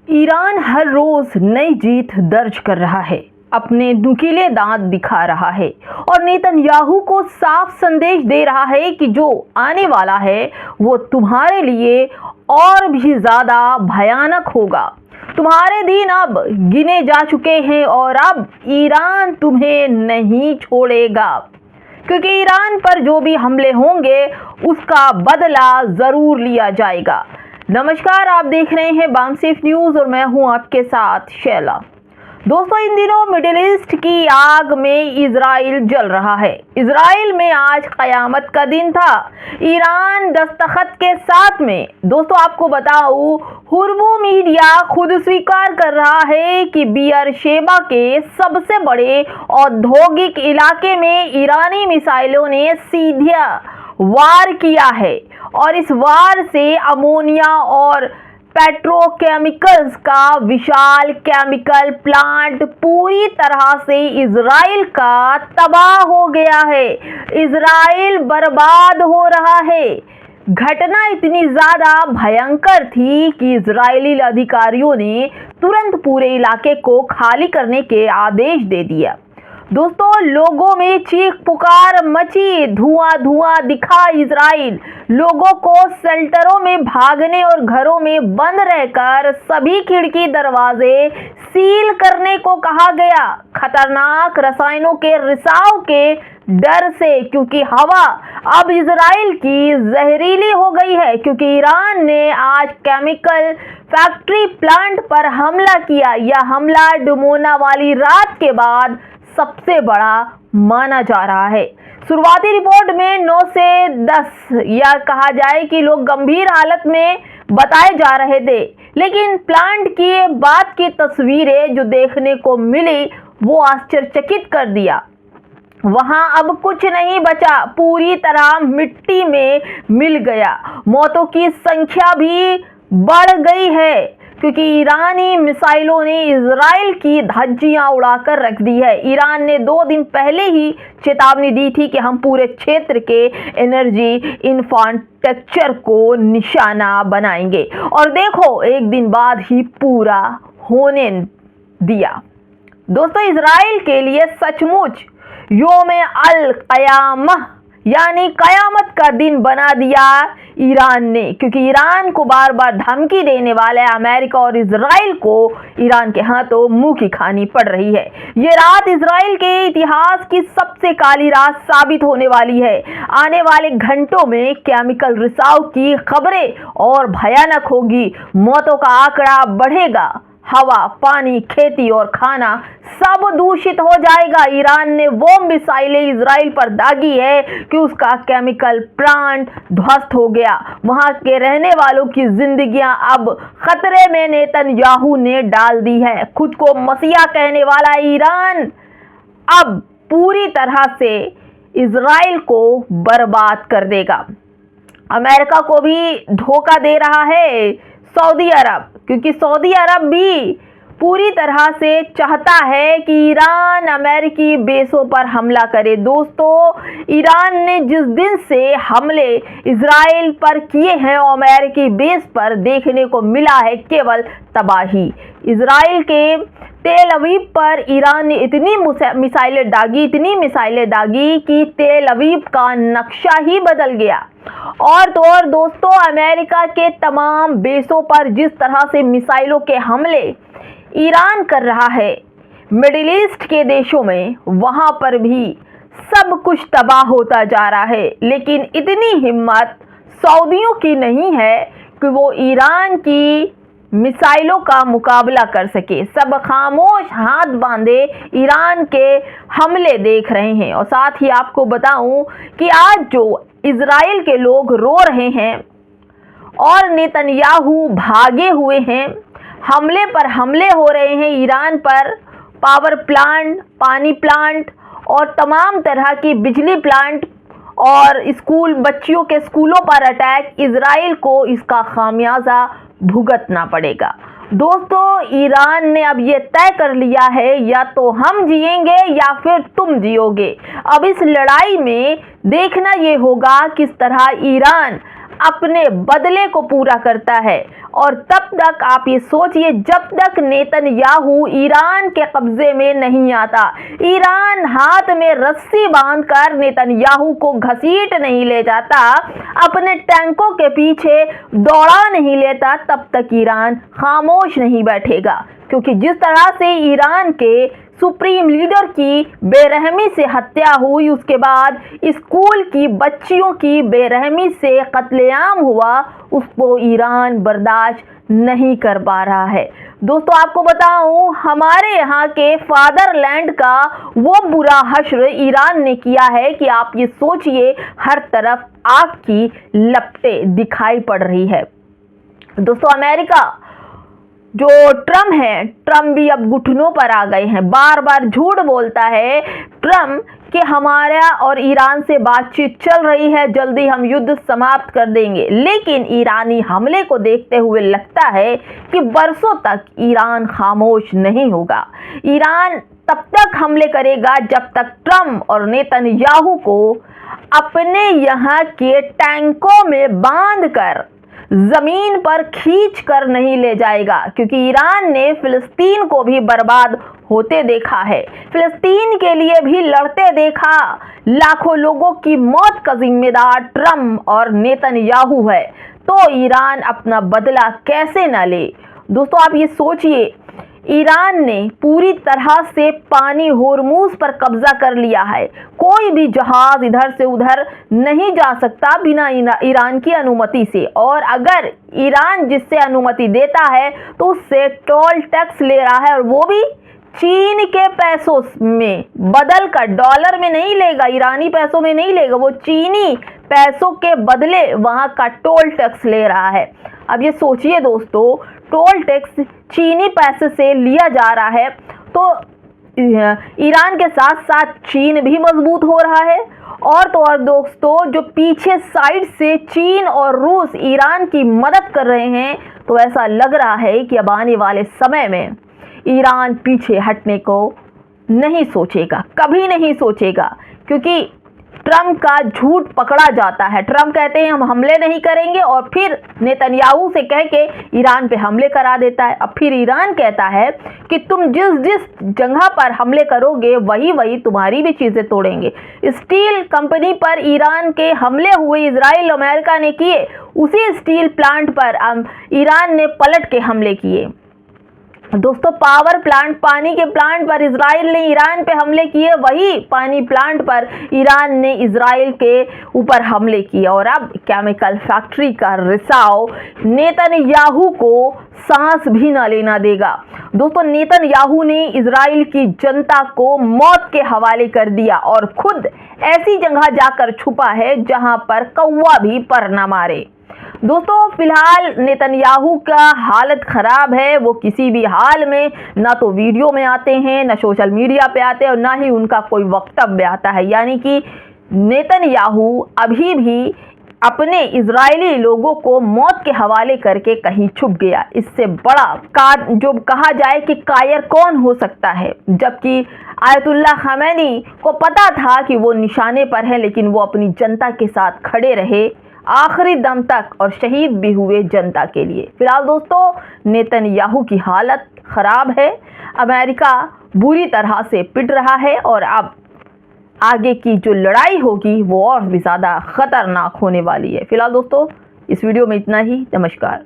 Iran हर रोज नई जीत दर्ज कर रहा है, अपने नुकीले दांत दिखा रहा है और नेतन्याहू को साफ संदेश दे रहा है कि जो आने वाला है वो तुम्हारे लिए और भी ज्यादा भयानक होगा। तुम्हारे दिन अब गिने जा चुके हैं और अब ईरान तुम्हें नहीं छोड़ेगा, क्योंकि ईरान पर जो भी हमले होंगे उसका बदला जरूर लिया जाएगा। नमस्कार, आप देख रहे हैं बामसेफ न्यूज और मैं हूं आपके साथ शैला। दोस्तों, इन दिनों मिडिल ईस्ट की आग में इजराइल जल रहा है। इजराइल में आज कयामत का दिन था। ईरान दस्तखत के साथ में दोस्तों आपको बताऊं, हुर्मू मीडिया खुद स्वीकार कर रहा है कि बियरशेबा के सबसे बड़े औद्योगिक इलाके में ईरानी मिसाइलों ने सीधा वार किया है और इस वार से अमोनिया और पेट्रोकेमिकल्स का विशाल केमिकल प्लांट पूरी तरह से इजराइल का तबाह हो गया है। इजराइल बर्बाद हो रहा है। घटना इतनी ज्यादा भयंकर थी कि इजरायली अधिकारियों ने तुरंत पूरे इलाके को खाली करने के आदेश दे दिया। दोस्तों, लोगों में चीख पुकार मची, धुआं धुआं दिखा इजराइल। लोगों को शेल्टरों में भागने और घरों में बंद रहकर सभी खिड़की दरवाजे सील करने को कहा गया, खतरनाक रसायनों के रिसाव के डर से, क्योंकि हवा अब इजराइल की जहरीली हो गई है, क्योंकि ईरान ने आज केमिकल फैक्ट्री प्लांट पर हमला किया। यह हमला डुमोना वाली रात के बाद सबसे बड़ा माना जा रहा है। शुरुआती रिपोर्ट में 9 से 10 या कहा जाए कि लोग गंभीर हालत में बताए जा रहे थे, लेकिन प्लांट की बाद की तस्वीरें जो देखने को मिली वो आश्चर्यचकित कर दिया। वहां अब कुछ नहीं बचा, पूरी तरह मिट्टी में मिल गया। मौतों की संख्या भी बढ़ गई है, क्योंकि ईरानी मिसाइलों ने इजराइल की धज्जियां उड़ाकर रख दी है। ईरान ने 2 दिन पहले ही चेतावनी दी थी कि हम पूरे क्षेत्र के एनर्जी इंफ्रास्ट्रक्चर को निशाना बनाएंगे, और देखो एक दिन बाद ही पूरा होने दिया। दोस्तों, इजराइल के लिए सचमुच योम अल क़यामह यानी कयामत का दिन बना दिया ईरान ने, क्योंकि ईरान को बार बार धमकी देने वाले अमेरिका और इजराइल को ईरान के हाथों मुंह की खानी पड़ रही है। ये रात इजराइल के इतिहास की सबसे काली रात साबित होने वाली है। आने वाले घंटों में केमिकल रिसाव की खबरें और भयानक होगी। मौतों का आंकड़ा बढ़ेगा। हवा, पानी, खेती और खाना सब दूषित हो जाएगा। ईरान ने वो मिसाइलें इजराइल पर दागी है कि उसका केमिकल प्लांट ध्वस्त हो गया। वहां के रहने वालों की जिंदगियां अब खतरे में नेतन्याहू ने डाल दी है। खुद को मसीहा कहने वाला ईरान अब पूरी तरह से इजराइल को बर्बाद कर देगा। अमेरिका को भी धोखा दे रहा है सऊदी अरब, क्योंकि सऊदी अरब भी पूरी तरह से चाहता है कि ईरान अमेरिकी बेसों पर हमला करे। दोस्तों, ईरान ने जिस दिन से हमले इजराइल पर किए हैं अमेरिकी बेस पर देखने को मिला है केवल तबाही। इजराइल के तेल अवीव पर ईरान ने इतनी मिसाइलें दागी कि तेल अवीव का नक्शा ही बदल गया। और तो और दोस्तों, अमेरिका के तमाम बेसों पर जिस तरह से मिसाइलों के हमले ईरान कर रहा है मिडिल ईस्ट के देशों में, वहां पर भी सब कुछ तबाह होता जा रहा है। लेकिन इतनी हिम्मत सऊदियों की नहीं है कि वो ईरान की मिसाइलों का मुकाबला कर सके। सब खामोश हाथ बांधे ईरान के हमले देख रहे हैं। और साथ ही आपको बताऊं कि आज जो इजराइल के लोग रो रहे हैं और नेतन्याहू भागे हुए हैं, हमले पर हमले हो रहे हैं ईरान पर, पावर प्लांट, पानी प्लांट और तमाम तरह की बिजली प्लांट और स्कूल, बच्चियों के स्कूलों पर अटैक। इजराइल को इसका खामियाजा भुगतना पड़ेगा। दोस्तों, ईरान ने अब ये तय कर लिया है, या तो हम जिएंगे या फिर तुम जियोगे। अब इस लड़ाई में देखना ये होगा किस तरह ईरान अपने बदले को पूरा करता है। और तब तक आप ये सोचिए, जब तक नेतन्याहू ईरान के कब्जे में नहीं आता, ईरान हाथ में रस्सी बांधकर नेतन्याहू को घसीट नहीं ले जाता, अपने टैंकों के पीछे दौड़ा नहीं लेता, तब तक ईरान खामोश नहीं बैठेगा। क्योंकि जिस तरह से ईरान के सुप्रीम लीडर की बेरहमी से हत्या हुई, उसके बाद स्कूल की बच्चियों की बेरहमी से कत्लेआम हुआ, उसको ईरान बर्दाश्त नहीं कर पा रहा है। दोस्तों आपको बताऊं, हमारे यहाँ के फादरलैंड का वो बुरा हश्र ईरान ने किया है कि आप ये सोचिए, हर तरफ आग की लपटें दिखाई पड़ रही है। दोस्तों अमेरिका जो ट्रम्प है, ट्रम्प भी अब घुटनों पर आ गए हैं। बार बार झूठ बोलता है ट्रम्प कि हमारा और ईरान से बातचीत चल रही है, जल्दी हम युद्ध समाप्त कर देंगे। लेकिन ईरानी हमले को देखते हुए लगता है कि बरसों तक ईरान खामोश नहीं होगा। ईरान तब तक हमले करेगा जब तक ट्रम्प और नेतन्याहू को अपने यहाँ के टैंकों में बांधकर जमीन पर खींच कर नहीं ले जाएगा। क्योंकि ईरान ने फिलिस्तीन को भी बर्बाद होते देखा है, फिलिस्तीन के लिए भी लड़ते देखा। लाखों लोगों की मौत का जिम्मेदार ट्रम्प और नेतन्याहू है, तो ईरान अपना बदला कैसे न ले। दोस्तों आप ये सोचिए, ईरान ने पूरी तरह से पानी होर्मुज पर कब्जा कर लिया है। कोई भी जहाज इधर से उधर नहीं जा सकता बिना ईरान की अनुमति से। और अगर ईरान जिससे अनुमति देता है तो उससे टोल टैक्स ले रहा है, और वो भी चीन के पैसों में बदल कर, डॉलर में नहीं लेगा, ईरानी पैसों में नहीं लेगा, वो चीनी पैसों के बदले वहां का टोल टैक्स ले रहा है। अब ये सोचिए दोस्तों, टोल टैक्स चीनी पैसे से लिया जा रहा है, तो ईरान के साथ साथ चीन भी मजबूत हो रहा है। और तो और दोस्तों, जो पीछे साइड से चीन और रूस ईरान की मदद कर रहे हैं, तो ऐसा लग रहा है कि अब आने वाले समय में ईरान पीछे हटने को नहीं सोचेगा, कभी नहीं सोचेगा। क्योंकि ट्रम्प का झूठ पकड़ा जाता है। ट्रम्प कहते हैं हम हमले नहीं करेंगे, और फिर नेतन्याहू से कह के ईरान पे हमले करा देता है। अब फिर ईरान कहता है कि तुम जिस जिस जगह पर हमले करोगे वही वही तुम्हारी भी चीज़ें तोड़ेंगे। स्टील कंपनी पर ईरान के हमले हुए, इजराइल अमेरिका ने किए, उसी स्टील प्लांट पर ईरान ने पलट के हमले किए। दोस्तों पावर प्लांट, पानी के प्लांट पर इजराइल ने ईरान पे हमले किए, वही पानी प्लांट पर ईरान ने इजराइल के ऊपर हमले किए। और अब केमिकल फैक्ट्री का रिसाव नेतन्याहू को सांस भी न लेना देगा। दोस्तों नेतन्याहू ने इजराइल की जनता को मौत के हवाले कर दिया और खुद ऐसी जगह जाकर छुपा है जहां पर कौवा भी पर न मारे। दोस्तों फिलहाल नेतन्याहू का हालत खराब है। वो किसी भी हाल में ना तो वीडियो में आते हैं, ना सोशल मीडिया पे आते हैं, और ना ही उनका कोई वक्तव्य आता है। यानी कि नेतन्याहू अभी भी अपने इजरायली लोगों को मौत के हवाले करके कहीं छुप गया। इससे बड़ा जो कहा जाए कि कायर कौन हो सकता है, जबकि आयतुल्लाह खमैनी को पता था कि वो निशाने पर है, लेकिन वो अपनी जनता के साथ खड़े रहे आखिरी दम तक और शहीद भी हुए जनता के लिए। फिलहाल दोस्तों नेतन्याहू की हालत खराब है, अमेरिका बुरी तरह से पिट रहा है, और अब आगे की जो लड़ाई होगी वो और भी ज़्यादा खतरनाक होने वाली है। फिलहाल दोस्तों इस वीडियो में इतना ही। नमस्कार।